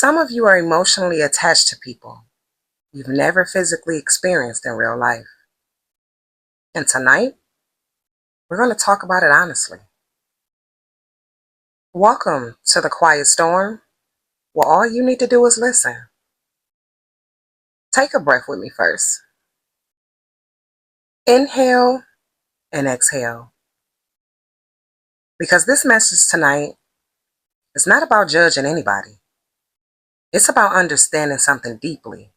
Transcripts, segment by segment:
Some of you are emotionally attached to people you've never physically experienced in real life. And tonight, we're going to talk about it honestly. Welcome to the quiet storm, where all you need to do is listen. Take a breath with me first. Inhale and exhale. Because this message tonight is not about judging anybody. It's about understanding something deeply,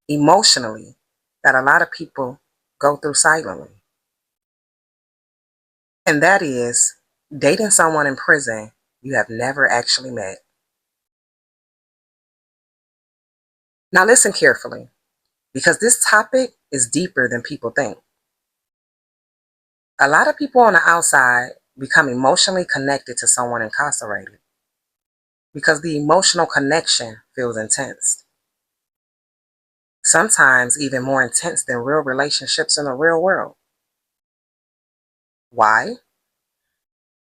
emotionally, that a lot of people go through silently. And that is dating someone in prison you have never actually met. Now listen carefully, because this topic is deeper than people think. A lot of people on the outside become emotionally connected to someone incarcerated because the emotional connection feels intense. Sometimes even more intense than real relationships in the real world. Why?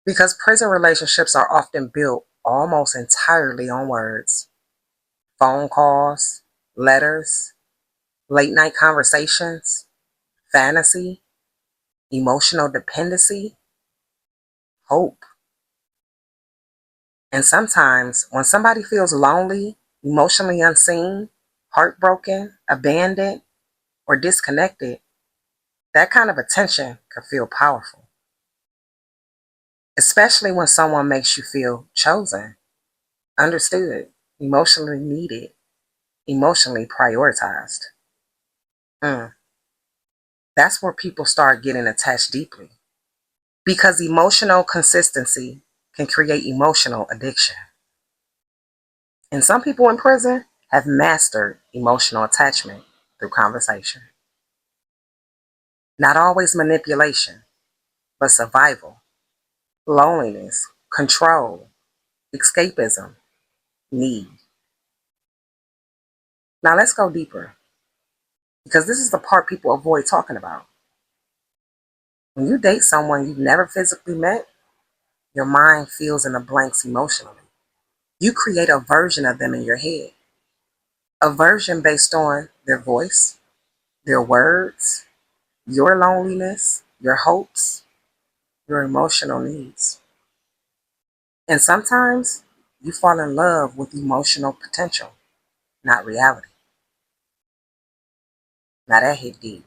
Because prison relationships are often built almost entirely on words, phone calls, letters, late night conversations, fantasy, emotional dependency, hope. And sometimes when somebody feels lonely, emotionally unseen, heartbroken, abandoned, or disconnected, that kind of attention can feel powerful. Especially when someone makes you feel chosen, understood, emotionally needed, emotionally prioritized. That's where people start getting attached deeply. Because emotional consistency can create emotional addiction. And some people in prison have mastered emotional attachment through conversation. Not always manipulation, but survival, loneliness, control, escapism, need. Now let's go deeper, because this is the part people avoid talking about. When you date someone you've never physically met, your mind fills in the blanks emotionally. You create a version of them in your head, a version based on their voice, their words, your loneliness, your hopes, your emotional needs. And sometimes you fall in love with emotional potential, not reality. Now that hit deep.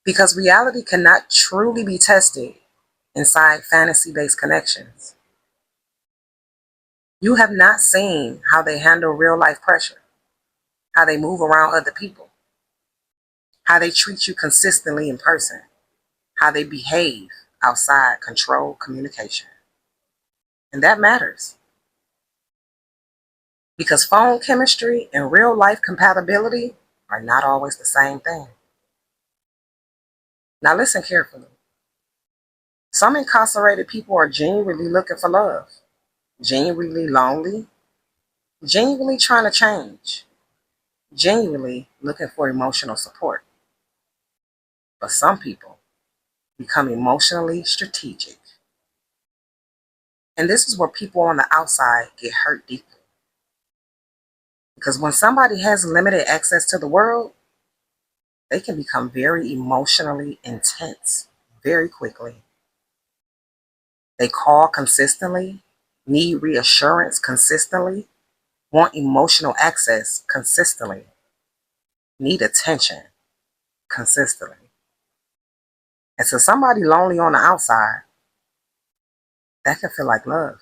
Because reality cannot truly be tested inside fantasy-based connections. You have not seen how they handle real-life pressure, how they move around other people, how they treat you consistently in person, how they behave outside controlled communication. And that matters. Because phone chemistry and real-life compatibility are not always the same thing. Now listen carefully. Some incarcerated people are genuinely looking for love, genuinely lonely, genuinely trying to change, genuinely looking for emotional support. But some people become emotionally strategic. And this is where people on the outside get hurt deeply. Because when somebody has limited access to the world, they can become very emotionally intense very quickly. They call consistently, need reassurance consistently, want emotional access consistently, need attention consistently. And to somebody lonely on the outside, that can feel like love.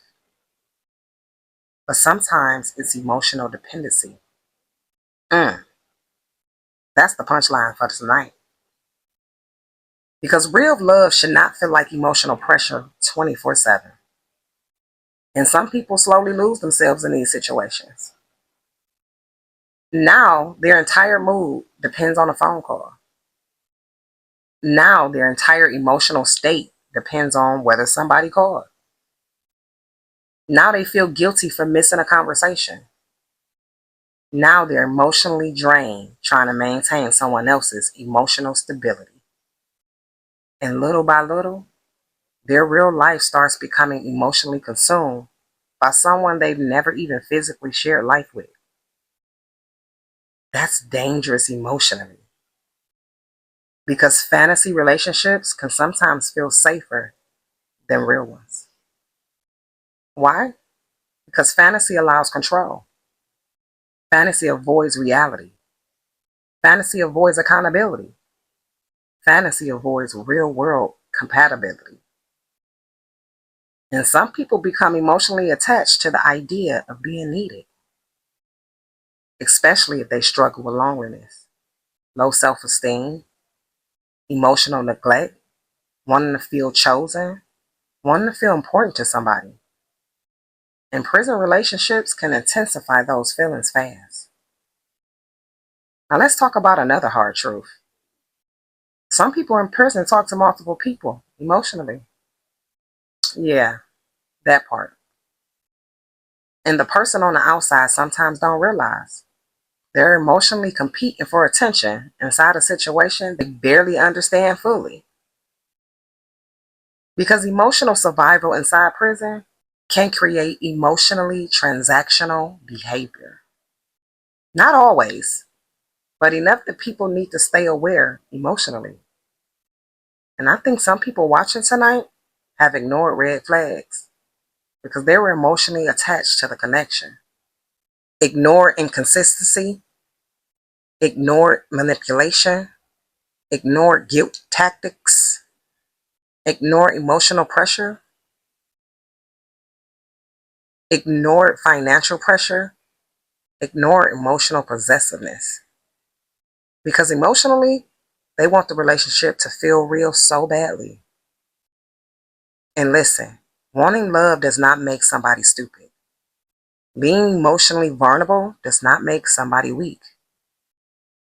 But sometimes it's emotional dependency. That's the punchline for tonight. Because real love should not feel like emotional pressure 24/7. And some people slowly lose themselves in these situations. Now their entire mood depends on a phone call. Now their entire emotional state depends on whether somebody called. Now they feel guilty for missing a conversation. Now they're emotionally drained trying to maintain someone else's emotional stability. And little by little, their real life starts becoming emotionally consumed by someone they've never even physically shared life with. That's dangerous emotionally because fantasy relationships can sometimes feel safer than real ones. Why? Because fantasy allows control. Fantasy avoids reality. Fantasy avoids accountability. Fantasy avoids real world compatibility. And some people become emotionally attached to the idea of being needed, especially if they struggle with loneliness, low self-esteem, emotional neglect, wanting to feel chosen, wanting to feel important to somebody. And prison relationships can intensify those feelings fast. Now let's talk about another hard truth. Some people in prison talk to multiple people emotionally. Yeah, that part. And the person on the outside sometimes don't realize they're emotionally competing for attention inside a situation they barely understand fully. Because emotional survival inside prison can create emotionally transactional behavior. Not always, but enough that people need to stay aware emotionally. And I think some people watching tonight have ignored red flags because they were emotionally attached to the connection. Ignored inconsistency, ignored manipulation, ignored guilt tactics, ignored emotional pressure, ignored financial pressure, ignored emotional possessiveness. Because emotionally, they want the relationship to feel real so badly. And listen, wanting love does not make somebody stupid. Being emotionally vulnerable does not make somebody weak.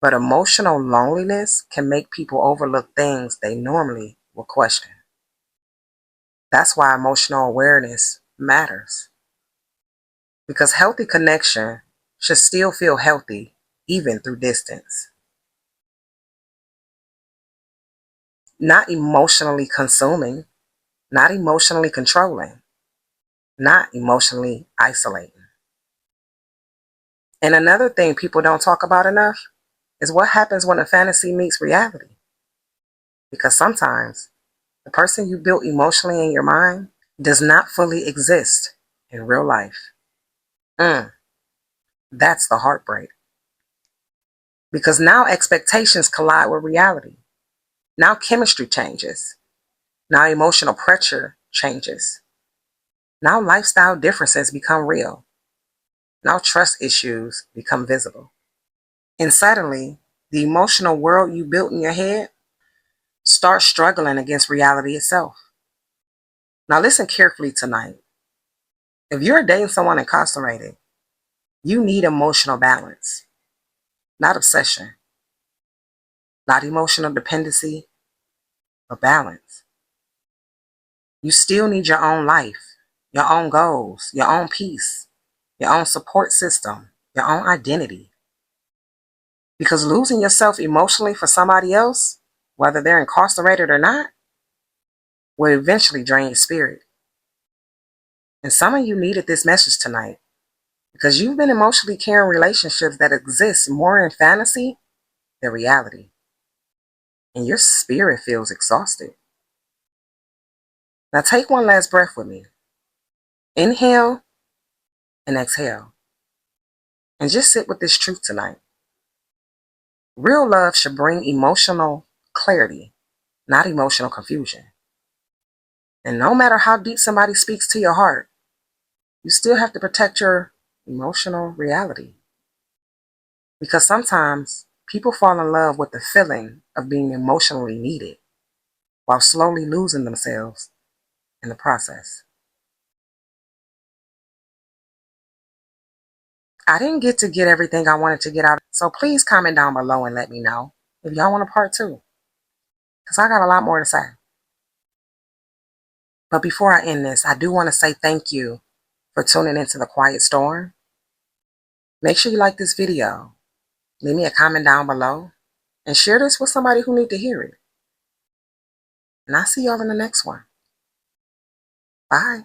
But emotional loneliness can make people overlook things they normally will question. That's why emotional awareness matters. Because healthy connection should still feel healthy even through distance. Not emotionally consuming, not emotionally controlling, not emotionally isolating. And another thing people don't talk about enough is what happens when a fantasy meets reality. Because sometimes the person you built emotionally in your mind does not fully exist in real life. That's the heartbreak. Because now expectations collide with reality. Now chemistry changes. Now emotional pressure changes. Now lifestyle differences become real. Now trust issues become visible. And suddenly, the emotional world you built in your head starts struggling against reality itself. Now listen carefully tonight. If you're dating someone incarcerated, you need emotional balance, not obsession, not emotional dependency, but balance. You still need your own life, your own goals, your own peace, your own support system, your own identity. Because losing yourself emotionally for somebody else, whether they're incarcerated or not, will eventually drain your spirit. And some of you needed this message tonight because you've been emotionally carrying relationships that exist more in fantasy than reality. And your spirit feels exhausted. Now take one last breath with me. Inhale and exhale. And just sit with this truth tonight. Real love should bring emotional clarity, not emotional confusion. And no matter how deep somebody speaks to your heart, you still have to protect your emotional reality. Because sometimes people fall in love with the feeling of being emotionally needed while slowly losing themselves in the process. I didn't get to get everything I wanted to get out, so please comment down below and let me know if y'all want a part two, because I got a lot more to say. But before I end this, I do want to say thank you for tuning into The Quiet Storm. Make sure you like this video, leave me a comment down below, and share this with somebody who needs to hear it. And I'll see y'all in the next one. Bye.